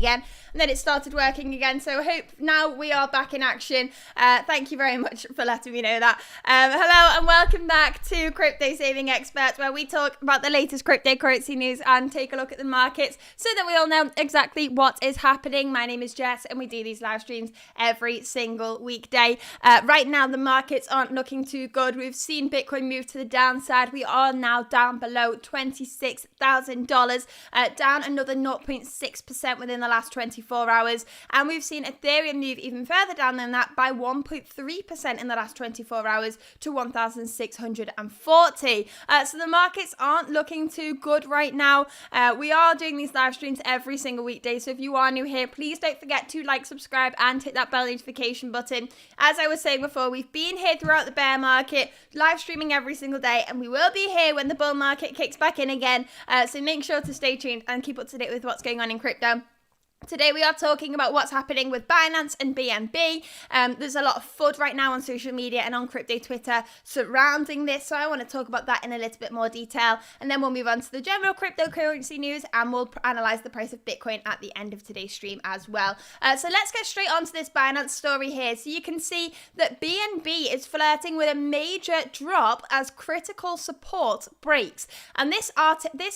again, and then it started working again. So I hope now we are back in action. Thank you very much for letting me know that. Hello and welcome back to Crypto Saving Experts, where we talk about the latest cryptocurrency news and take a look at the markets so that we all know exactly what is happening. My name is Jess and we do these live streams every single weekday. Right now the markets aren't looking too good. We've seen Bitcoin move to the downside. We are now down below $26,000, down another 0.6% within the last 24 hours, and we've seen Ethereum move even further down than that by 1.3% in the last 24 hours to 1,640. So the markets aren't looking too good right now. We are doing these live streams every single weekday, so if you are new here, please don't forget to like, subscribe and hit that bell notification button. As I was saying before, we've been here throughout the bear market, live streaming every single day, and we will be here when the bull market kicks back in again, so make sure to stay tuned and keep up to date with what's going on in crypto. Today we are talking about what's happening with Binance and BNB. There's a lot of FUD right now on social media and on crypto Twitter surrounding this, so I want to talk about that in a little bit more detail, and then we'll move on to the general cryptocurrency news and we'll analyze the price of Bitcoin at the end of today's stream as well. So let's get straight onto this Binance story here. So you can see that BNB is flirting with a major drop as critical support breaks, and this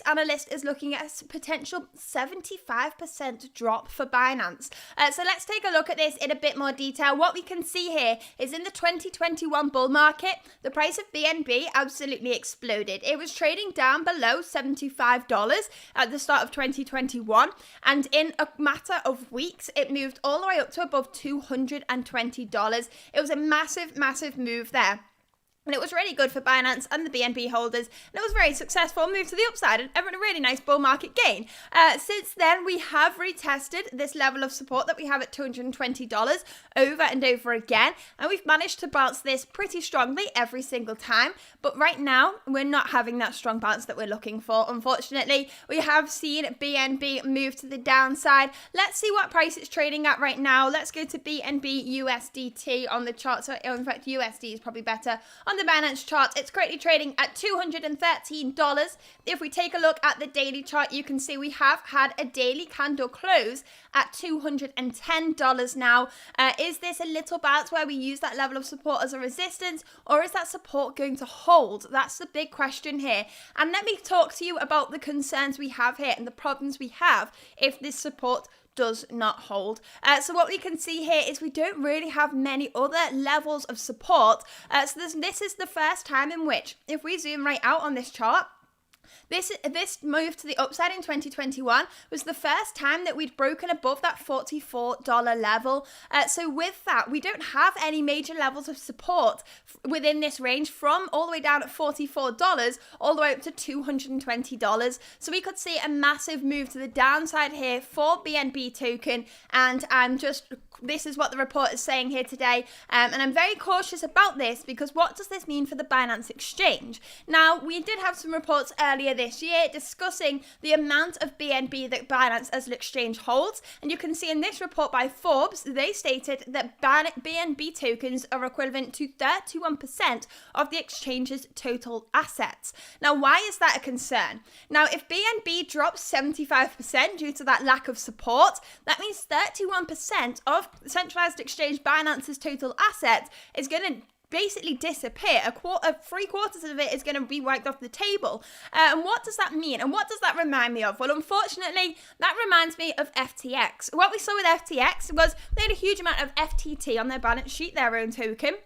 analyst is looking at a potential 75% drop for Binance. So let's take a look at this in a bit more detail. What we can see here is in the 2021 bull market, the price of BNB absolutely exploded. It was trading down below $75 at the start of 2021, and in a matter of weeks, it moved all the way up to above $220. It was a massive move there. And it was really good for Binance and the BNB holders, and it was very successful, moved to the upside and a really nice bull market gain. Since then, we have retested this level of support that we have at $220 over and over again, and we've managed to bounce this pretty strongly every single time. But right now, we're not having that strong bounce that we're looking for. Unfortunately, we have seen BNB move to the downside. Let's see what price it's trading at right now. Let's go to BNB USDT on the chart. So, in fact, USD is probably better. On the Binance chart, it's currently trading at $213. If we take a look at the daily chart, you can see we have had a daily candle close at $210 now. Is this a little bounce where we use that level of support as a resistance, or is that support going to hold? That's the big question here. And let me talk to you about the concerns we have here and the problems we have if this support does not hold. So what we can see here is we don't really have many other levels of support. So this is the first time in which, if we zoom right out on this chart, this move to the upside in 2021 was the first time that we'd broken above that $44 level. So with that, we don't have any major levels of support within this range, from all the way down at $44 all the way up to $220. So we could see a massive move to the downside here for BNB token, and this is what the report is saying here today, and I'm very cautious about this because what does this mean for the Binance exchange? Now, we did have some reports earlier this year discussing the amount of BNB that Binance as an exchange holds, and you can see in this report by Forbes, they stated that BNB tokens are equivalent to 31% of the exchange's total assets. Now, why is that a concern? Now, if BNB drops 75% due to that lack of support, that means 31% of centralized exchange Binance's total assets is going to basically disappear. Three quarters of it is going to be wiped off the table. And what does that mean? And what does that remind me of? Well, unfortunately, that reminds me of FTX. What we saw with FTX was they had a huge amount of FTT on their balance sheet, their own token.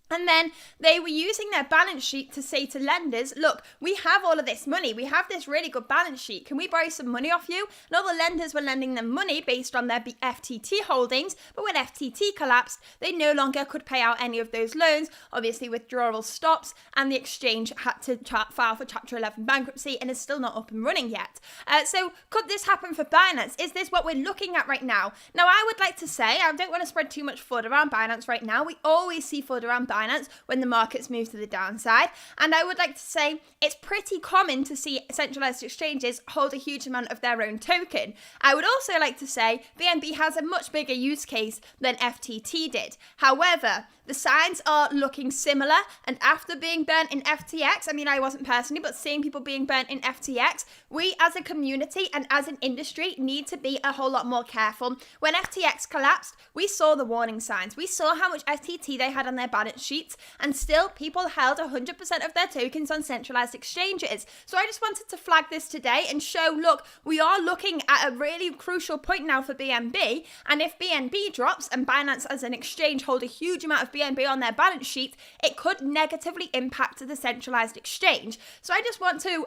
And then they were using their balance sheet to say to lenders, look, we have all of this money. We have this really good balance sheet. Can we borrow some money off you? And all the lenders were lending them money based on their FTT holdings. But when FTT collapsed, they no longer could pay out any of those loans. Obviously, withdrawal stops, and the exchange had to file for Chapter 11 bankruptcy and is still not up and running yet. So could this happen for Binance? Is this what we're looking at right now? Now, I would like to say, I don't want to spread too much FUD around Binance right now. We always see FUD around Binance. Binance when the markets move to the downside. And I would like to say it's pretty common to see centralized exchanges hold a huge amount of their own token. I would also like to say BNB has a much bigger use case than FTT did. However, the signs are looking similar, and after being burnt in FTX, I mean, I wasn't personally, but seeing people being burnt in FTX, we as a community and as an industry need to be a whole lot more careful. When FTX collapsed, we saw the warning signs. We saw how much FTT they had on their balance sheets, and still people held 100% of their tokens on centralized exchanges. So I just wanted to flag this today and show, look, we are looking at a really crucial point now for BNB, and if BNB drops and Binance as an exchange hold a huge amount of BNB on their balance sheet, it could negatively impact the centralized exchange. So I just want to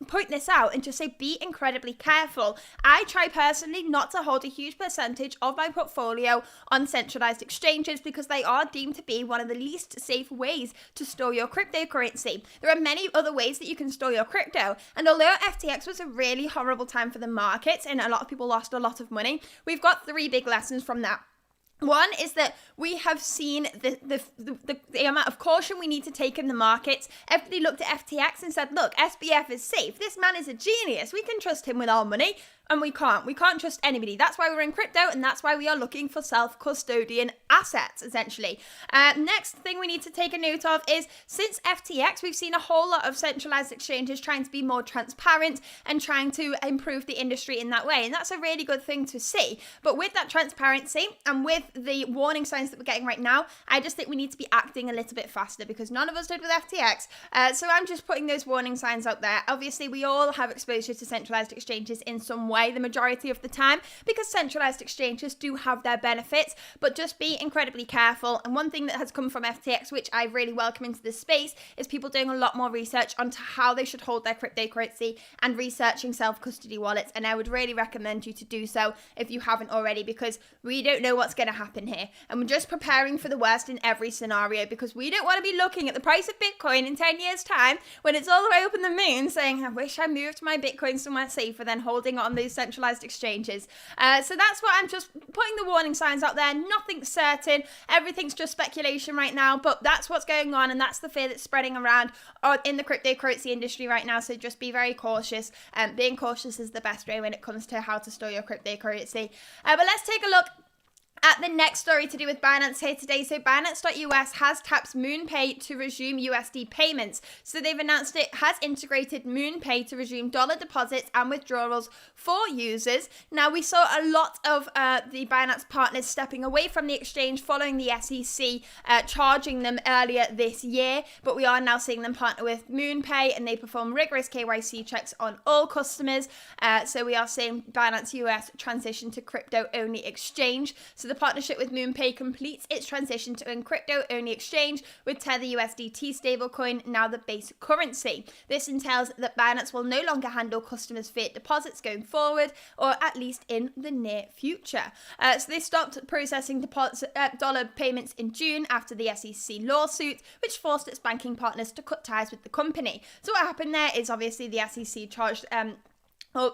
point this out and just say be incredibly careful. I try personally not to hold a huge percentage of my portfolio on centralized exchanges because they are deemed to be one of the least safe ways to store your cryptocurrency. There are many other ways that you can store your crypto, and although FTX was a really horrible time for the markets and a lot of people lost a lot of money, we've got 3 big lessons from that. One is that we have seen the amount of caution we need to take in the markets. Everybody looked at FTX and said, look, SBF is safe. This man is a genius. We can trust him with our money. And we can't. We can't trust anybody. That's why we're in crypto, and that's why we are looking for self-custodian assets, essentially. Next thing we need to take a note of is, since FTX, we've seen a whole lot of centralized exchanges trying to be more transparent and trying to improve the industry in that way. And that's a really good thing to see. But with that transparency and with the warning signs that we're getting right now, I just think we need to be acting a little bit faster because none of us did with FTX. So I'm just putting those warning signs out there. Obviously, we all have exposure to centralized exchanges in some way, the majority of the time, because centralized exchanges do have their benefits, but just be incredibly careful. And one thing that has come from FTX, which I really welcome into this space, is people doing a lot more research onto how they should hold their cryptocurrency and researching self-custody wallets. And I would really recommend you to do so if you haven't already, because we don't know what's going to happen here. And we're just preparing for the worst in every scenario, because we don't want to be looking at the price of Bitcoin in 10 years' time when it's all the way up in the moon saying, I wish I moved my Bitcoin somewhere safer than holding it on these centralized exchanges. So that's what I'm just putting the warning signs out there. Nothing's certain. Everything's just speculation right now, but that's what's going on, and that's the fear that's spreading around in the cryptocurrency industry right now. So just be very cautious. Being cautious is the best way when it comes to how to store your cryptocurrency. But let's take a look at the next story to do with Binance here today. So Binance.us has tapped MoonPay to resume USD payments. So they've announced it has integrated MoonPay to resume dollar deposits and withdrawals for users. Now, we saw a lot of the Binance partners stepping away from the exchange following the SEC charging them earlier this year, but we are now seeing them partner with MoonPay, and they perform rigorous KYC checks on all customers. So we are seeing Binance US transition to crypto-only exchange. So the partnership with MoonPay completes its transition to a crypto-only exchange, with Tether USDT stablecoin now the base currency. This entails that Binance will no longer handle customers' fiat deposits going forward, or at least in the near future. So they stopped processing dollar payments in June after the SEC lawsuit, which forced its banking partners to cut ties with the company. So what happened there is obviously the SEC charged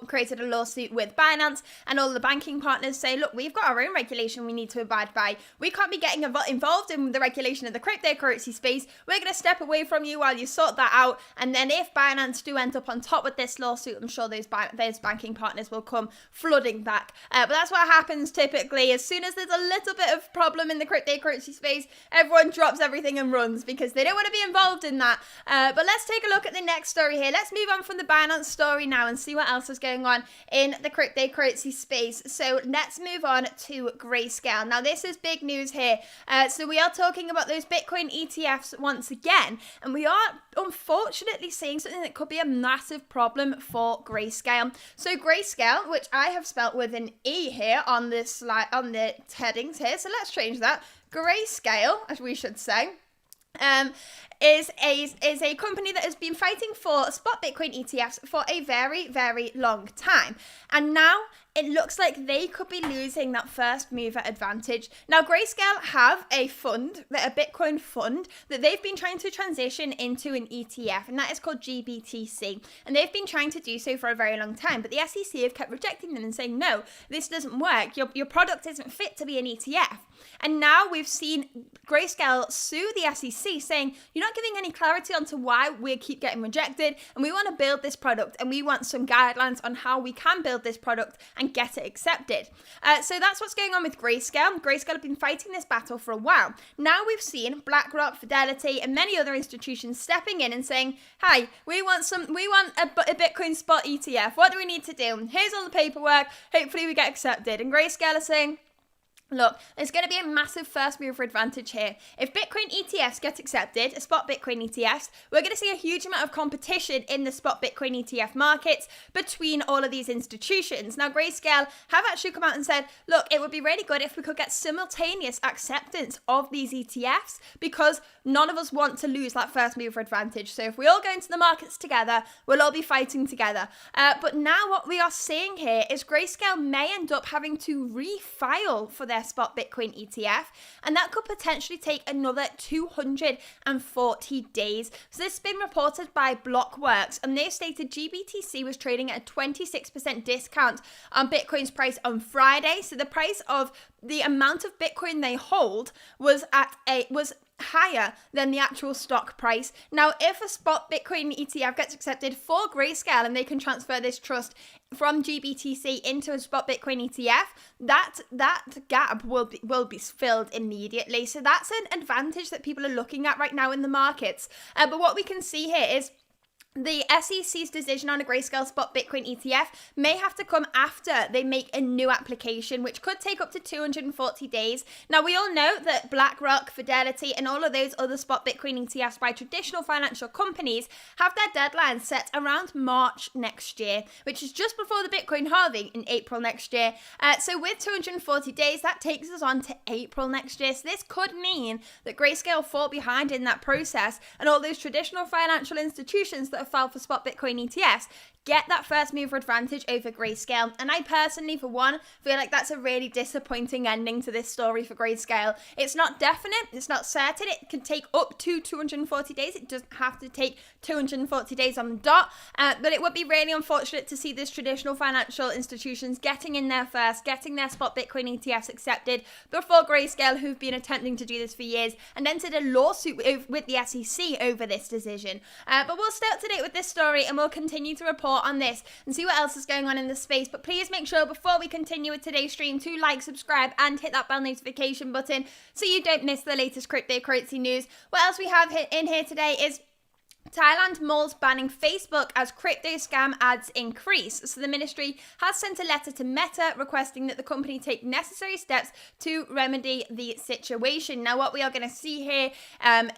created a lawsuit with Binance, and all the banking partners say, look, we've got our own regulation we need to abide by. We can't be getting involved in the regulation of the cryptocurrency space. We're going to step away from you while you sort that out. And then if Binance do end up on top with this lawsuit, I'm sure those banking partners will come flooding back. But that's what happens typically. As soon as there's a little bit of problem in the cryptocurrency space, everyone drops everything and runs because they don't want to be involved in that. But let's take a look at the next story here. Let's move on from the Binance story now and see what else is going on in the cryptocurrency space. So let's move on to Grayscale. Now, this is big news here. So we are talking about those Bitcoin ETFs once again, and we are unfortunately seeing something that could be a massive problem for Grayscale. So Grayscale, which I have spelt with an E here on this slide, on the headings here. So let's change that. Grayscale, as we should say. Is a company that has been fighting for spot Bitcoin ETFs for a very, very long time. And now it looks like they could be losing that first mover advantage. Now, Grayscale have a fund, a Bitcoin fund, that they've been trying to transition into an ETF, and that is called GBTC. And they've been trying to do so for a very long time, but the SEC have kept rejecting them and saying, no, this doesn't work. Your product isn't fit to be an ETF. And now we've seen Grayscale sue the SEC saying, you're not giving any clarity onto why we keep getting rejected, and we want to build this product, and we want some guidelines on how we can build this product and get it accepted. So that's what's going on with Grayscale. Grayscale have been fighting this battle for a while. Now we've seen BlackRock, Fidelity, and many other institutions stepping in and saying, hi, we want a Bitcoin spot ETF. What do we need to do? Here's all the paperwork. Hopefully we get accepted. And Grayscale are saying, look, there's going to be a massive first mover advantage here. If Bitcoin ETFs get accepted, spot Bitcoin ETFs, we're going to see a huge amount of competition in the spot Bitcoin ETF markets between all of these institutions. Now, Grayscale have actually come out and said, look, it would be really good if we could get simultaneous acceptance of these ETFs, because none of us want to lose that first mover advantage. So if we all go into the markets together, we'll all be fighting together. But now what we are seeing here is Grayscale may end up having to refile for their spot Bitcoin ETF, and that could potentially take another 240 days. So this has been reported by Blockworks, and they stated GBTC was trading at a 26% discount on Bitcoin's price on Friday. So the price of the amount of Bitcoin they hold was higher than the actual stock price. Now, if a spot Bitcoin ETF gets accepted for Grayscale and they can transfer this trust from GBTC into a spot Bitcoin ETF, that gap will be filled immediately. So that's an advantage that people are looking at right now in the markets. But what we can see here is the SEC's decision on a Grayscale spot Bitcoin ETF may have to come after they make a new application, which could take up to 240 days. Now, we all know that BlackRock, Fidelity, and all of those other spot Bitcoin ETFs by traditional financial companies have their deadlines set around March next year, which is just before the Bitcoin halving in April next year. So with 240 days, that takes us on to April next year. So this could mean that Grayscale fall behind in that process, and all those traditional financial institutions that file for spot Bitcoin ETFs get that first mover advantage over Grayscale. And I personally, for one, feel like that's a really disappointing ending to this story for Grayscale. It's not definite, it's not certain. It can take up to 240 days. It doesn't have to take 240 days on the dot. But it would be really unfortunate to see these traditional financial institutions getting in there first, getting their spot Bitcoin ETFs accepted before Grayscale, who've been attempting to do this for years, and entered a lawsuit with the SEC over this decision. But we'll stay up to date with this story, and we'll continue to report on this and see what else is going on in the space. But please make sure before we continue with today's stream to like, subscribe, and hit that bell notification button so you don't miss the latest cryptocurrency news. What else we have in here today is Thailand mulls banning Facebook as crypto scam ads increase. So the ministry has sent a letter to Meta requesting that the company take necessary steps to remedy the situation. Now, what we are going to see here,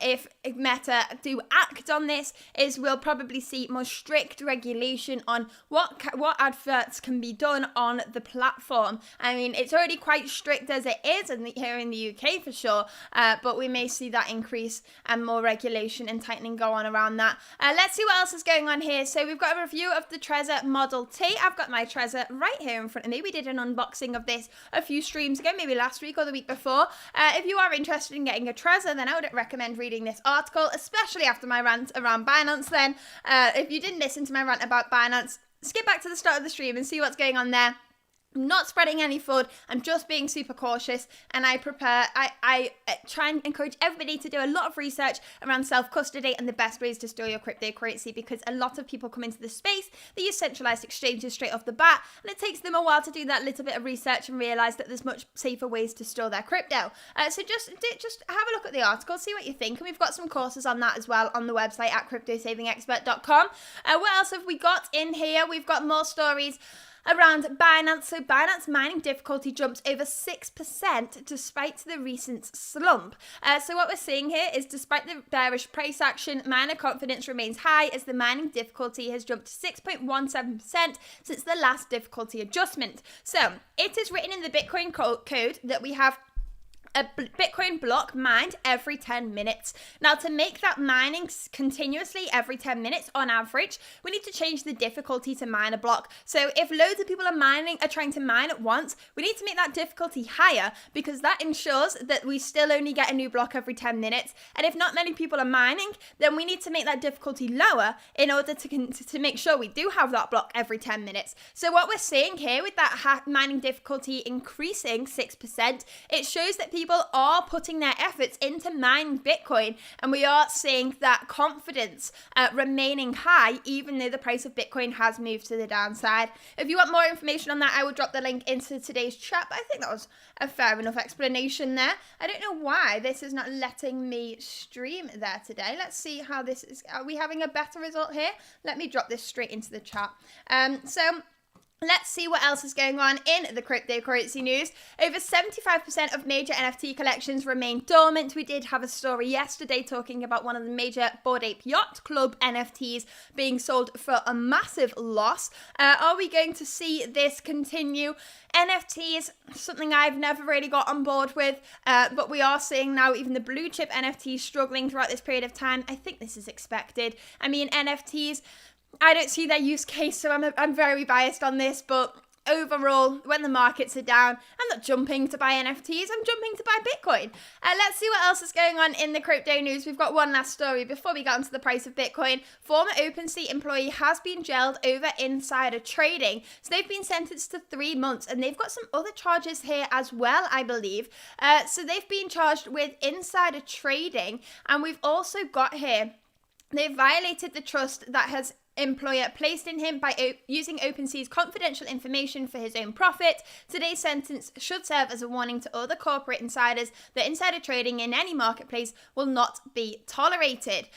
if Meta do act on this, is we'll probably see more strict regulation on what adverts can be done on the platform. I mean, it's already quite strict as it is here in the UK for sure, but we may see that increase and more regulation and tightening go on around that. Let's see what else is going on here. So we've got a review of the Trezor Model T. I've got my Trezor right here in front of me. We did an unboxing of this a few streams ago, maybe last week or the week before. If you are interested in getting a Trezor, then I would recommend reading this article, especially after my rant around Binance. Then if you didn't listen to my rant about Binance, skip back to the start of the stream and see what's going on there. I'm not spreading any FUD, I'm just being super cautious, and I try and encourage everybody to do a lot of research around self-custody and the best ways to store your cryptocurrency, because a lot of people come into the space, they use centralized exchanges straight off the bat, and it takes them a while to do that little bit of research and realize that there's much safer ways to store their crypto. So just have a look at the article, see what you think, and we've got some courses on that as well on the website at cryptosavingexpert.com. What else have we got in here? We've got more stories around Binance. So Binance mining difficulty jumps over 6% despite the recent slump. So what we're seeing here is despite the bearish price action, miner confidence remains high as the mining difficulty has jumped to 6.17% since the last difficulty adjustment. So it is written in the Bitcoin code that we have a Bitcoin block mined every 10 minutes. Now, to make that mining continuously every 10 minutes on average, we need to change the difficulty to mine a block. So if loads of people are trying to mine at once, we need to make that difficulty higher, because that ensures that we still only get a new block every 10 minutes. And if not many people are mining, then we need to make that difficulty lower in order to make sure we do have that block every 10 minutes. So what we're seeing here with that mining difficulty increasing 6%, it shows that people are putting their efforts into mining Bitcoin, and we are seeing that confidence remaining high, even though the price of Bitcoin has moved to the downside. If you want more information on that, I will drop the link into today's chat, but I think that was a fair enough explanation there. I don't know why this is not letting me stream there today. Let's see how this is. Are we having a better result here? Let me drop this straight into the chat. Let's see what else is going on in the cryptocurrency news. Over 75% of major NFT collections remain dormant. We did have a story yesterday talking about one of the major Bored Ape Yacht Club NFTs being sold for a massive loss. Are we going to see this continue? NFTs, something I've never really got on board with, but we are seeing now even the blue chip NFTs struggling throughout this period of time. I think this is expected. I mean, NFTs, I don't see their use case, so I'm very biased on this, but overall, when the markets are down, I'm not jumping to buy NFTs, I'm jumping to buy Bitcoin. Let's see what else is going on in the crypto news. We've got one last story before we get onto the price of Bitcoin. Former OpenSea employee has been jailed over insider trading. So they've been sentenced to 3 months, and they've got some other charges here as well, I believe. So they've been charged with insider trading, and we've also got here, they've violated the trust that his employer placed in him by using OpenSea's confidential information for his own profit. Today's sentence should serve as a warning to other corporate insiders that insider trading in any marketplace will not be tolerated.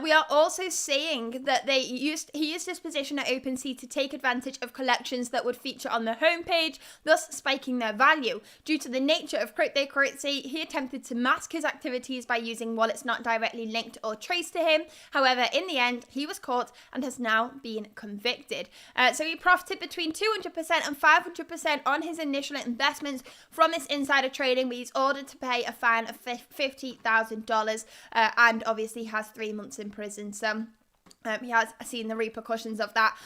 We are also seeing that he used his position at OpenSea to take advantage of collections that would feature on the homepage, thus spiking their value. Due to the nature of cryptocurrency, he attempted to mask his activities by using wallets not directly linked or traced to him. However, in the end, he was caught and has now been convicted. So he profited between 200% and 500% on his initial investments from this insider trading, but he's ordered to pay a fine of $50,000 and obviously has 3 months in prison. So he has seen the repercussions of that.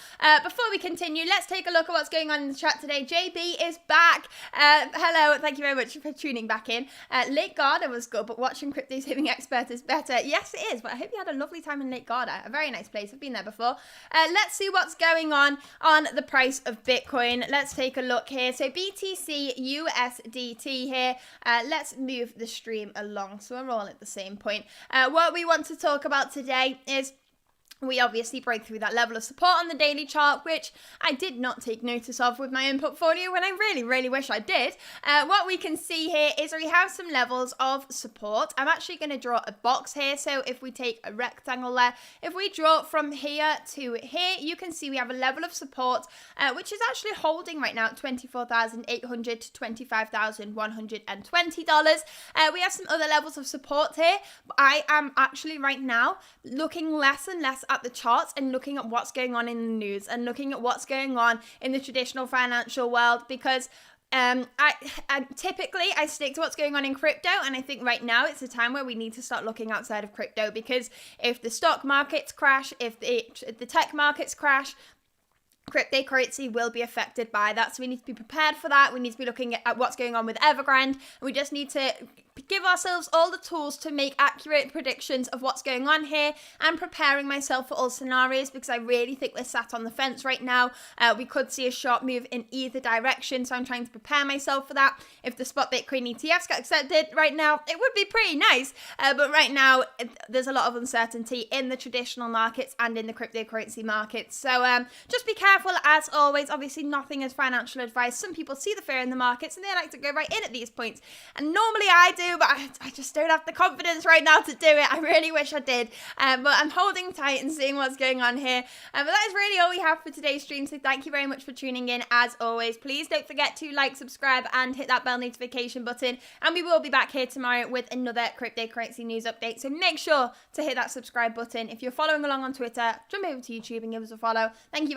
Before we continue, let's take a look at what's going on in the chat today. JB is back. Hello, thank you very much for tuning back in. Lake Garda was good, but watching Crypto Saving Expert is better. Yes, it is, but I hope you had a lovely time in Lake Garda. A very nice place. I've been there before. Let's see what's going on the price of Bitcoin. Let's take a look here. So BTC USDT here. Let's move the stream along so we're all at the same point. What we want to talk about today is we obviously break through that level of support on the daily chart, which I did not take notice of with my own portfolio when I really, really wish I did. What we can see here is we have some levels of support. I'm actually going to draw a box here. So if we take a rectangle there, if we draw from here to here, you can see we have a level of support, which is actually holding right now at $24,800 to $25,120. We have some other levels of support here, but I am actually right now looking less and less at the charts and looking at what's going on in the news and looking at what's going on in the traditional financial world, because I typically stick to what's going on in crypto, and I think right now it's a time where we need to start looking outside of crypto, because if the stock markets crash, if the tech markets crash, cryptocurrency will be affected by that. So we need to be prepared for that. We need to be looking at what's going on with Evergrande, and we just need to give ourselves all the tools to make accurate predictions of what's going on here. I'm preparing myself for all scenarios because I really think we're sat on the fence right now. We could see a sharp move in either direction, so I'm trying to prepare myself for that. If the spot Bitcoin ETFs got accepted right now, it would be pretty nice, but right now there's a lot of uncertainty in the traditional markets and in the cryptocurrency markets. So just be careful as always. Obviously nothing is financial advice. Some people see the fear in the markets and they like to go right in at these points, and normally I do, but I just don't have the confidence right now to do it. I really wish I did, but I'm holding tight and seeing what's going on here. But that is really all we have for today's stream, so thank you very much for tuning in. As always, please don't forget to like, subscribe, and hit that bell notification button, and we will be back here tomorrow with another cryptocurrency news update, so make sure to hit that subscribe button. If you're following along on Twitter, jump over to YouTube and give us a follow. Thank you very much.